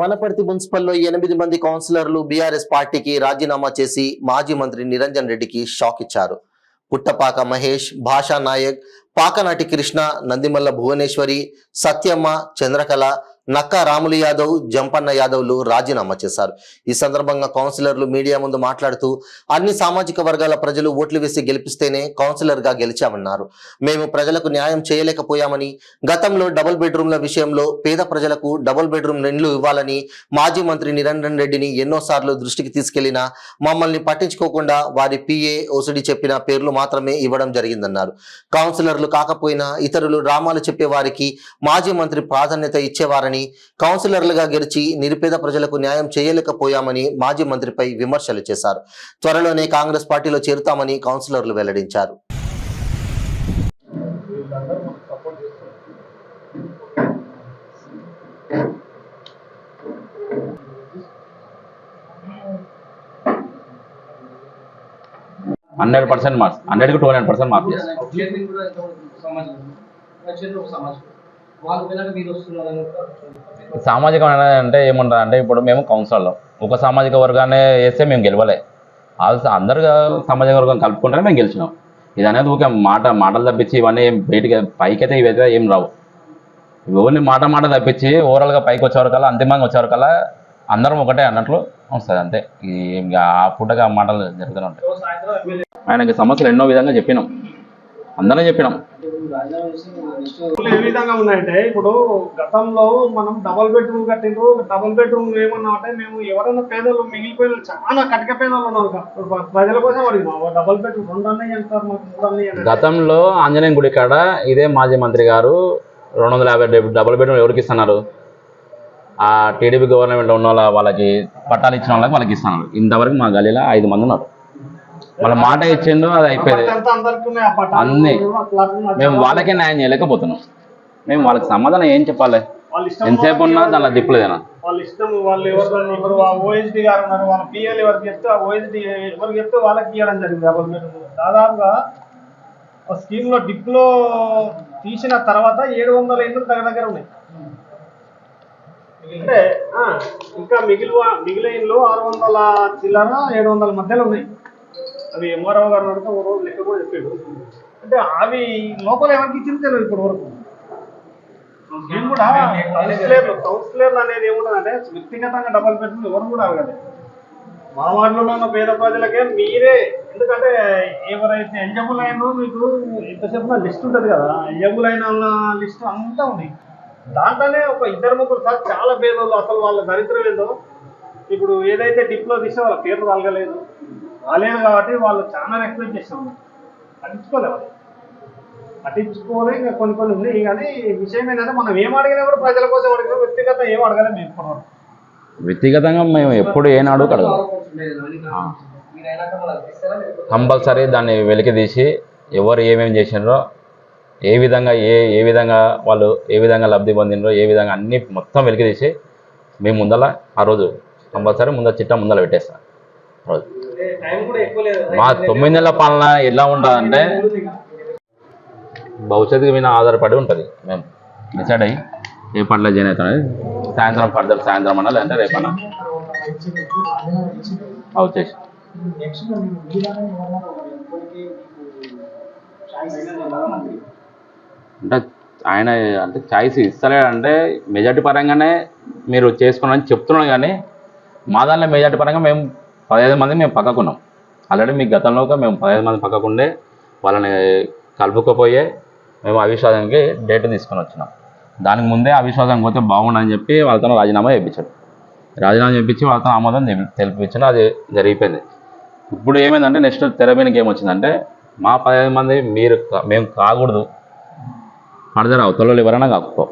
వనపర్తి మున్సిపల్లో 8 మంది కౌన్సిలర్లు బీఆర్ఎస్ పార్టీకి రాజీనామా చేసి మాజీ మంత్రి నిరంజన్ రెడ్డికి షాక్ ఇచ్చారు. పుట్టపాక మహేష్, భాషా నాయక్, పాకనాటి కృష్ణ, నందిమల్ల భువనేశ్వరి, సత్యమ్మ, చంద్రకళ, నక్కా రాములు యాదవ్, జంపన్న యాదవ్లు రాజీనామా చేశారు. ఈ సందర్భంగా కౌన్సిలర్లు మీడియా ముందు మాట్లాడుతూ అన్ని సామాజిక వర్గాల ప్రజలు ఓట్లు వేసి గెలిపిస్తేనే కౌన్సిలర్గా గెలిచామన్నారు. మేము ప్రజలకు న్యాయం చేయలేకపోయామని, గతంలో డబుల్ బెడ్రూమ్ల విషయంలో పేద ప్రజలకు డబుల్ బెడ్రూమ్ ఇండ్లు ఇవ్వాలని మాజీ మంత్రి నిరంజన్ రెడ్డిని ఎన్నోసార్లు దృష్టికి తీసుకెళ్లినా మమ్మల్ని పట్టించుకోకుండా వారి పిఏ ఓసిడి చెప్పిన పేర్లు మాత్రమే ఇవ్వడం జరిగిందన్నారు. కౌన్సిలర్లు కాకపోయినా ఇతరులు డ్రామాలు చెప్పే వారికి మాజీ మంత్రి ప్రాధాన్యత ఇచ్చేవారని, కౌన్సిలర్లుగా గెలిచి నిరుపేద ప్రజలకు న్యాయం చేయలేకపోయామని మాజీ మంత్రిపై విమర్శలు చేశారు. త్వరలోనే కాంగ్రెస్ పార్టీలో చేరుతామని కౌన్సిలర్లు వెల్లడించారు. మార్క్స్ 100కి 200% మార్క్స్ సామాజిక అంటే ఏముంటుంది అంటే, ఇప్పుడు మేము కౌన్సిలర్లో ఒక సామాజిక వర్గాన్ని వేస్తే మేము గెలవలే, అందరు సామాజిక వర్గం కలుపుకుంటేనే మేము గెలిచినాం. ఇది అనేది ఊరికే మాటలు తప్పించి ఇవన్నీ బయటికి పైకైతే ఇవైతే ఏం రావు. ఓన్లీ మాట తప్పించి ఓవరాల్గా పైకి వచ్చేవరకల్లా, అంతిమంగా వచ్చేవరకల్లా అందరం ఒకటే అన్నట్లు వస్తుంది అంతే. ఇంకా ఆ పూటగా మాటలు జరుగుతూనే ఉంటాయి. ఆయనకి సమస్యలు ఎన్నో విధంగా చెప్పినాం, అందరం చెప్పినాం. ఏ విధంగా ఉన్నాయంటే, ఇప్పుడు గతంలో మనం డబుల్ బెడ్రూమ్ కట్టిండ్రు. డబుల్ బెడ్రూమ్ ఏమన్నా అంటే, మేము ఎవరైనా పేదలు మిగిలిపోయిన చాలా కటిక పేదలు ఉన్నారు, ప్రజల కోసం అడిగినాం. డబుల్ బెడ్రూమ్ 2 అన్నీ అంటారు, మాకు గతంలో ఆంజనేయ గుడి కాడ ఇదే మాజీ మంత్రి గారు 250 డబుల్ బెడ్రూమ్ ఎవరికి ఇస్తున్నారు? ఆ టీడీపీ గవర్నమెంట్ ఉన్న వాళ్ళకి పట్టాలు ఇచ్చిన వాళ్ళకి ఇస్తున్నారు. ఇంతవరకు మా గలీలో 5 మంది ఉన్నారు. వాళ్ళ మాట ఇచ్చిండు, అది అయిపోయింది. అన్నీ మేము వాళ్ళకే న్యాయం చేయలేకపోతున్నాం. మేము వాళ్ళకి సమాధానం ఏం చెప్పాలి? ఎంతసేపు ఉన్నా దానిలో దిప్పులేదేనా? వాళ్ళ ఇష్టం. వాళ్ళు ఎవరు ఇప్పుడు ఓఎస్డీ గారు ఉన్నారు, వాళ్ళ పిఎల్ ఎవరికి చెప్తే ఆ ఓఎస్డీ ఎవరికి చెప్తే వాళ్ళకి ఇవ్వడం జరిగింది. దాదాపుగా స్కీమ్ లో డిప్లో తీసిన తర్వాత 700 ఇండ్లు దగ్గర ఉన్నాయి. అంటే ఇంకా మిగిలిన ఇండ్లు 600 చిల్లర 700 మధ్యలో ఉన్నాయి. అవి ఎంఆర్ఓ గారు అడిగితే ఓ రోజు లెక్క కూడా చెప్పాడు. అంటే అవి లోపల ఎవరికి ఇచ్చింది తెలియదు ఇప్పటి వరకు. మేము కూడా కౌన్సిలర్లు అనేది ఏముంటుందంటే, వ్యక్తిగతంగా డబుల్ బెడ్రూమ్ ఎవరు కూడా అడగదు. మా వార్డులో ఉన్న పేద ప్రజలకే మీరే, ఎందుకంటే ఎవరైతే ఎలిజిబుల్ అయినో మీకు ఎంతసేపు లిస్ట్ ఉంటుంది కదా, ఎలిజిబుల్ అయిన వాళ్ళ లిస్ట్ అంతా ఉంది. దాంట్లోనే ఒక 2-3 సార్లు చాలా పేదోళ్ళు, అసలు వాళ్ళ దరిద్రం ఏందో ఇప్పుడు ఏదైతే డిప్లో తీస్తే వాళ్ళ పేర్లు తగలేదు రాలేదు కాబట్టి వాళ్ళు చాలా రిక్వెస్ట్ చేస్తాం. పట్టించుకోలేదు, ఇంకా కొన్ని ఉన్నాయి. కానీ విషయం ఏంటంటే, మనం ఏం అడిగినా కూడా ప్రజల కోసం అడిగినా, వ్యక్తిగతంగా ఏం అడగలేదు. మేము ఇప్పటివరకు వ్యక్తిగతంగా మేము ఎప్పుడు ఏనాడు అడగలేదు. కంపల్సరీ దాన్ని వెలికి తీసి ఎవరు ఏమేమి చేసినారో, ఏ విధంగా వాళ్ళు ఏ విధంగా లబ్ధి పొందినరో, ఏ విధంగా అన్నీ మొత్తం వెలికి తీసి మేము ముందల ఆ రోజు కంపల్సరీ చిట్టా ముందల పెట్టేస్తాం. రోజు మా 9 నెలల పాలన ఎలా ఉంటుందంటే, భవిష్యత్తు మీద ఆధారపడి ఉంటుంది. మేము డిసైడ్ అయ్యి ఏ పట్ల జాయిన్ అవుతుంది. సాయంత్రం అన్నా, లేదంటే రేపన్నా వచ్చేసి అంటే ఆయన అంటే ఛాయిస్ ఇస్తలేడంటే, మెజార్టీ పరంగానే మీరు చేసుకున్నారని చెప్తున్నాను. కానీ మా దానిలో మెజార్టీ పరంగా మేము 15 మంది మేము పక్కకున్నాం. ఆల్రెడీ మీకు గతంలో మేము 15 మంది పక్కకుండే వాళ్ళని కలుపుకపోయే మేము అవిశ్వాసానికి డేట్ తీసుకొని వచ్చినాం. దానికి ముందే అవిశ్వాసం పోతే బాగుండని చెప్పి వాళ్ళతో రాజీనామా చేయించాడు. రాజీనామా చేయించి వాళ్ళతో ఆమోదం తెలిపించాడు. అది జరిగిపోయింది. ఇప్పుడు ఏమైందంటే, నెక్స్ట్ తెర మీదకి ఏమొచ్చిందంటే, మా 15 మంది మేము కాకూడదు, ఫర్దర్ అవతలలో ఎవరైనా కాకపో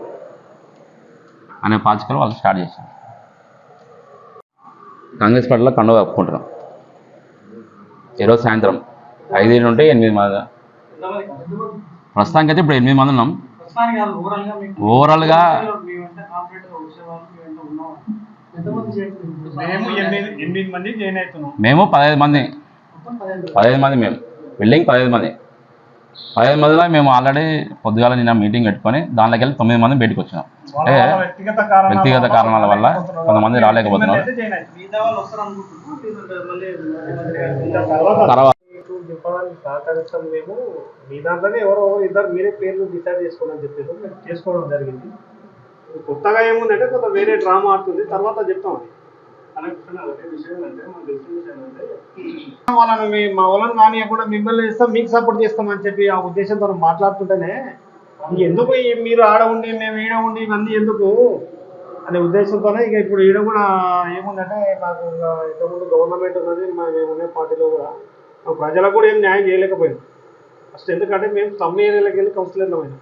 అనే పాచికలు వాళ్ళు స్టార్ట్ చేశారు. కాంగ్రెస్ పార్టీలో కండువా కప్పుకుంటున్నాం. ఈరోజు సాయంత్రం 5 నుండి 8 మంది, ప్రస్తుతానికి అయితే ఇప్పుడు 8 మంది ఉన్నాం. ఓవరాల్గా మేము 15 మంది. మేము బిల్డింగ్ 15 మంది. 15 మందిలో మేము ఆల్రెడీ పొద్దుగాల నిన్న మీటింగ్ పెట్టుకొని దాంట్లోకి వెళ్ళి 9 మంది బయటకు వచ్చినాం. వాళ్ళ అంటే వాళ్ళ వ్యక్తిగత కారణాల వల్ల కొంతమంది రాలేకపోతున్నారు. తర్వాత చెప్పడానికి సహకరిస్తాం మేము. మీ దాంట్లోనే ఎవరో ఇద్దరు మీరే పేర్లు డిసైడ్ చేసుకోమని చెప్పేసి మేము చేసుకోవడం జరిగింది. కొత్తగా ఏముందంటే కొంత వేరే డ్రామా ఆడుతుంది, తర్వాత చెప్తాం. అది వాళ్ళని మా వాళ్ళని కానీ కూడా మిమ్మల్ని ఇస్తాం, మీకు సపోర్ట్ చేస్తామని చెప్పి ఆ ఉద్దేశంతో మాట్లాడుతుంటేనే ఎందుకు మీరు ఆడ ఉండి మేము ఈడ ఉండి ఇవన్నీ ఎందుకు అనే ఉద్దేశంతోనే ఇక ఇప్పుడు ఈడ కూడా ఏముందంటే మాకు ఇంతకుముందు గవర్నమెంట్ ఉన్నది, మేమున్న పార్టీలో కూడా ప్రజలకు కూడా ఏం న్యాయం చేయలేకపోయింది ఫస్ట్. ఎందుకంటే మేము సమ్ ఏరియాలోకి వెళ్ళి కౌన్సిలర్లు అయినాం.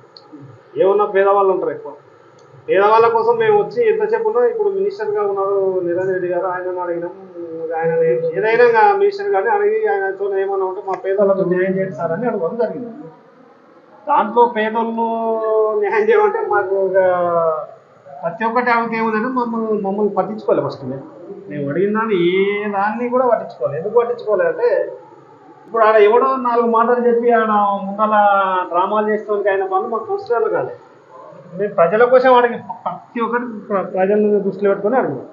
ఏమన్నా పేదవాళ్ళు ఉంటారు ఎక్కువ, పేదవాళ్ళ కోసం మేము వచ్చి ఎంతసేపు ఉన్నా ఇప్పుడు మినిస్టర్గా ఉన్నారు నిరంజన్ రెడ్డి గారు, ఆయనను అడిగినాం. ఆయన ఏదైనా మినిస్టర్ గారిని అడిగి ఆయనతో ఏమన్నా ఉంటే మా పేదవాళ్ళకు న్యాయం చేయండి సార్ అని అడగడం జరిగింది. దాంట్లో పేదోళ్ళు న్యాయం చేయమంటే మాకు ప్రతి ఒక్కటి ఆమెకి ఏముందంటే మమ్మల్ని పట్టించుకోలేదు ఫస్ట్. మేము అడిగిన దాన్ని ఏ దాన్ని కూడా పట్టించుకోవాలి. ఎందుకు పట్టించుకోలేదు అంటే ఇప్పుడు ఆడ ఎవడో 4 మాటలు చెప్పి ఆడ ముందల డ్రామాలు చేస్తానికి ఆయన పనులు మాకు కౌన్సిలర్లు కాలేదు. మేము ప్రజల కోసం అడిగి ప్రతి ఒక్కటి ప్రజలను దృష్టిలో పెట్టుకొని అడిగాం.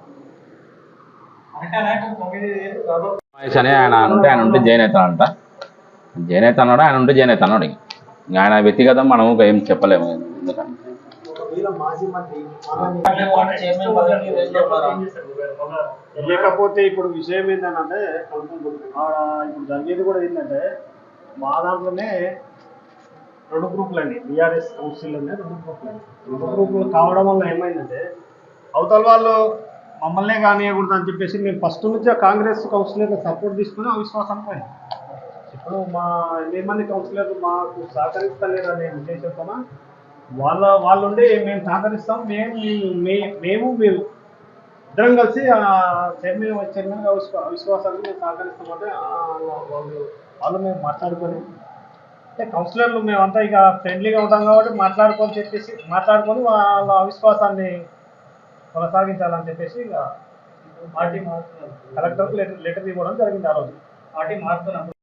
మహేష్ అని ఆయన ఉంటే జైన్ అవుతాడంట. జైన్ అవుతా అన్నాడు, ఆయన ఉంటే జైన్ అవుతా అన్నాడు. ఇంకా ఆయన వ్యక్తిగతం మనం ఏం చెప్పలేము. ఎందుకంటే లేకపోతే ఇప్పుడు విషయం ఏంటంటే ఇప్పుడు జరిగేది కూడా ఏంటంటే మా దాంట్లోనే 2 గ్రూపులండి. బీఆర్ఎస్ కౌన్సిల్లోనే 2 గ్రూపులు కావడం వల్ల ఏమైందంటే అవతల వాళ్ళు మమ్మల్నే కానియకూడదు అని చెప్పేసి మేము ఫస్ట్ నుంచి ఆ కాంగ్రెస్ కౌన్సిలర్లు సపోర్ట్ తీసుకుని అవిశ్వాసానికి పోయినాం. ఇప్పుడు మా 8 మంది కౌన్సిలర్లు మాకు సహకరిస్తలేరు అనే ఉద్దేశంతో వాళ్ళుండి మేము సహకరిస్తాం, మేము మీరు ఇద్దరం కలిసి చైర్మన్ అవిశ్వాసానికి మేము సహకరిస్తామంటే వాళ్ళు మేము మాట్లాడుకొని అంటే కౌన్సిలర్లు మేమంతా ఇక ఫ్రెండ్లీగా ఉంటాం కాబట్టి మాట్లాడుకొని వాళ్ళ అవిశ్వాసాన్ని కొనసాగించాలని చెప్పేసి ఇక పార్టీ కలెక్టర్కి లెటర్ ఇవ్వడం జరిగింది. ఆ రోజు పార్టీ మారుతున్నప్పుడు